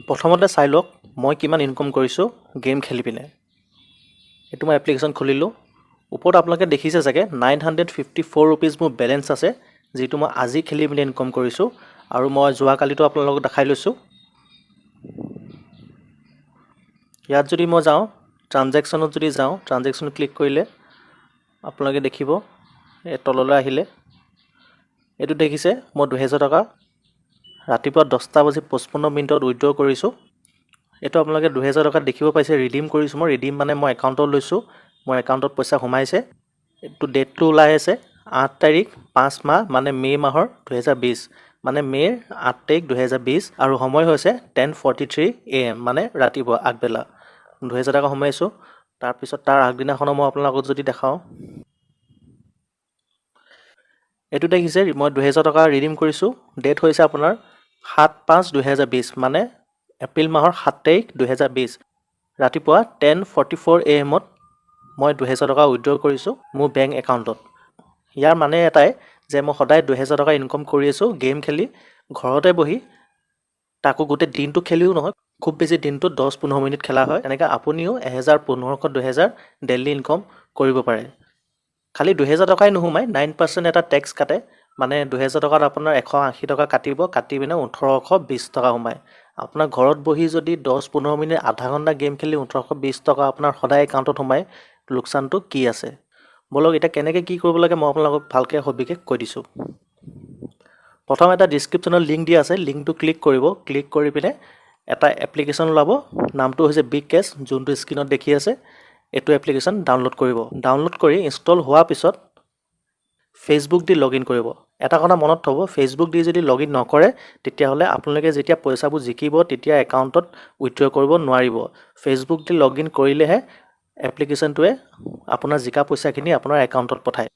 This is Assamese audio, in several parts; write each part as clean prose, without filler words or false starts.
প্ৰথমতে চাই লওক মই কিমান ইনকাম কৰিছোঁ গেম খেলি পিনে। এইটো মই এপ্লিকেশ্যন খুলিলোঁ। ওপৰত আপোনালোকে দেখিছে চাগে 954 ৰুপিজ মোৰ বেলেঞ্চ আছে, যিটো মই আজি খেলি পিনে ইনকাম কৰিছোঁ। আৰু মই যোৱাকালিতো আপোনালোকক দেখাই লৈছোঁ। ইয়াত যদি মই যাওঁ, ট্ৰানজেকশ্যনত যদি যাওঁ, ট্ৰানজেকশ্যন ক্লিক কৰিলে আপোনালোকে দেখিব এই তললৈ আহিলে এইটো দেখিছে মই 2000 টকা ৰাতিপুৱা 10:55 উইথড্ৰ কৰিছোঁ। এইটো আপোনালোকে 2000 টকা দেখিব পাইছে, ৰিডিম কৰিছোঁ মই। ৰিডিম মানে মই একাউণ্টত লৈছোঁ, মোৰ একাউণ্টত পইচা সোমাইছে। এইটো ডেটটো ওলাই আছে 8 তাৰিখ 5 মাহ মানে মে' মাহৰ 2020, মানে মে'ৰ 8 তাৰিখ 2020, আৰু সময় হৈছে 10:43 AM মানে ৰাতিপুৱা আগবেলা। 2000 টকা সোমাইছোঁ। তাৰপিছত তাৰ আগদিনাখনো মই আপোনালোকক যদি দেখাওঁ, এইটো দেখিছে মই 2000 টকা ৰিডিম কৰিছোঁ। ডেট হৈছে আপোনাৰ 7/5/2020 মানে এপ্ৰিল মাহৰ 7 তাৰিখ 2020, ৰাতিপুৱা 10:44 AM মই 2000 টকা উইথড্ৰ কৰিছোঁ মোৰ বেংক একাউণ্টত। ইয়াৰ মানে এটাই যে মই সদায় 2000 টকা ইনকাম কৰি আছোঁ গেম খেলি, ঘৰতে বহি, তাকো গোটেই দিনটো খেলিও নহয়, খুব বেছি দিনটোত 10-15 মিনিট খেলা হয়। তেনেকৈ আপুনিও 1000, 1500, 2000 ডেইলি ইনকাম কৰিব পাৰে। খালি 2000 টকাই নোসোমায়, 9% এটা টেক্স কাটে, মানে 2000 টকাত আপোনাৰ 180 টকা কাটিব, কাটি পিনে 1820 টকা সোমায়। আপোনাৰ ঘৰত বহি যদি 10-15 মিনিট আধা ঘণ্টা গেম খেলি 1820 টকা আপোনাৰ সদায় একাউণ্টত সোমায়, লোকচানটো কি আছে? বলক এতিয়া কেনেকৈ কি কৰিব লাগে মই আপোনালোকক ভালকৈ সবিশেষ কৈ দিছোঁ। প্ৰথম এটা ডিছক্ৰিপশ্যনত লিংক দিয়া আছে, লিংকটো ক্লিক কৰিব। ক্লিক কৰি পিনে এটা এপ্লিকেশ্যন ওলাব, নামটো হৈছে বিগ কেছ, যোনটো স্ক্ৰীণত দেখি আছে। এইটো এপ্লিকেশ্যন ডাউনলোড কৰিব। ডাউনলোড কৰি ইনষ্টল হোৱাৰ পিছত ফেচবুক দি লগ ইন কৰিব। এটা কথা মনত থ'ব, ফেচবুক দি যদি লগ ইন নকৰে তেতিয়াহ'লে আপোনালোকে যেতিয়া পইচাবোৰ জিকিব তেতিয়া একাউণ্টত উইথড্ৰ কৰিব নোৱাৰিব। ফেচবুক দি লগ ইন কৰিলেহে এপ্লিকেশ্যনটোৱে আপোনাৰ জিকা পইচাখিনি আপোনাৰ একাউণ্টত পঠায়।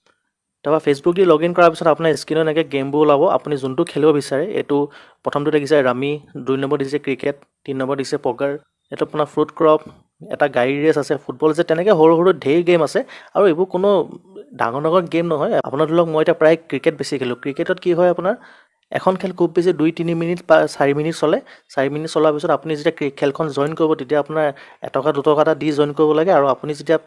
তাৰপৰা ফেচবুক দি লগ ইন কৰাৰ পিছত আপোনাৰ স্ক্ৰীণত এনেকৈ গেমবোৰ ওলাব, আপুনি যোনটো খেলিব বিচাৰে। এইটো প্ৰথমটো দেখিছে ৰামি, 2 নম্বৰ দেখিছে ক্ৰিকেট, 3 নম্বৰ দেখিছে পকাৰ, এইটো আপোনাৰ ফ্ৰুট ক্ৰপ, এটা গাড়ী ৰেচ আছে, ফুটবল আছে, তেনেকৈ সৰু সৰু ঢেৰ গেম আছে। আৰু এইবোৰ কোনো ডাঙৰ ডাঙৰ গেম নহয়। আপোনাৰ ধৰি লওক মই এতিয়া প্ৰায় ক্ৰিকেট বেছি খেলোঁ। ক্ৰিকেটত কি হয়, আপোনাৰ এখন খেল খুব বেছি 2-3 মিনিট বা 4 মিনিট চলে। 4 মিনিট চলাৰ পিছত আপুনি যেতিয়া খেলখন জইন কৰিব তেতিয়া আপোনাৰ 1 টকা 2 টকা এটা দি জইন কৰিব লাগে, আৰু আপুনি যেতিয়া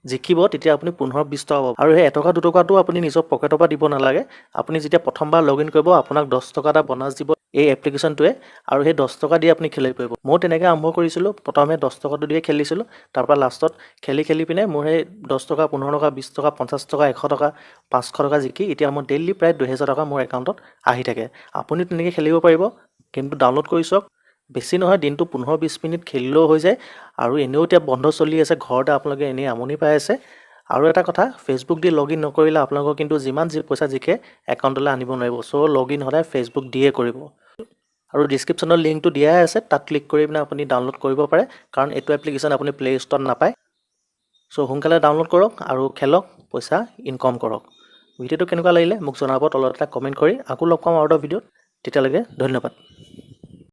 জিকিব তেতিয়া আপুনি 15-20 টকা পাব। আৰু সেই 1 টকা 2 টকাটো আপুনি নিজৰ পকেটৰ পৰা দিব নালাগে। আপুনি যেতিয়া প্ৰথমবাৰ লগ ইন কৰিব আপোনাক 10 টকা এটা বনাছ দিব এই এপ্লিকেশ্যনটোৱে, আৰু সেই 10 টকা দি আপুনি খেলিব পাৰিব। ময়ো তেনেকৈ আৰম্ভ কৰিছিলোঁ, প্ৰথমে 10 টকাটো দিয়ে খেলিছিলোঁ। তাৰপৰা লাষ্টত খেলি পিনে মোৰ সেই 10 টকা, 15 টকা, 20 টকা, 50 টকা, 100 টকা, 500 টকা জিকি এতিয়া মই ডেইলি প্ৰায় 2000 টকা মোৰ একাউণ্টত আহি থাকে। আপুনি তেনেকৈ খেলিব পাৰিব। গেমটো ডাউনলোড কৰি চাওক। বেছি নহয়, দিনটো 15-20 মিনিট খেলিলেও হৈ যায়। আৰু এনেও এতিয়া বন্ধ চলি আছে, ঘৰতে আপোনালোকে এনেই আমনি পাই আছে। আৰু এটা কথা, ফেচবুক দি লগ ইন নকৰিলে আপোনালোকৰ কিন্তু যিমান পইচা জিকে একাউণ্টলৈ আনিব নোৱাৰিব। চ' লগ ইন সদায় ফেচবুক দিয়ে কৰিব। আৰু ডিছক্ৰিপশ্যনৰ লিংকটো দিয়াই আছে, তাত ক্লিক কৰি পিনে আপুনি ডাউনলোড কৰিব পাৰে, কাৰণ এইটো এপ্লিকেশ্যন আপুনি প্লে ষ্ট'ৰত নাপায়। চ' সোনকালে ডাউনলোড কৰক আৰু খেলক, পইচা ইনকাম কৰক। ভিডিঅ'টো কেনেকুৱা লাগিলে মোক জনাব তলত এটা কমেণ্ট কৰি। আকৌ লগ পাম আৰু এটা ভিডিঅ'ত। তেতিয়ালৈকে ধন্যবাদ।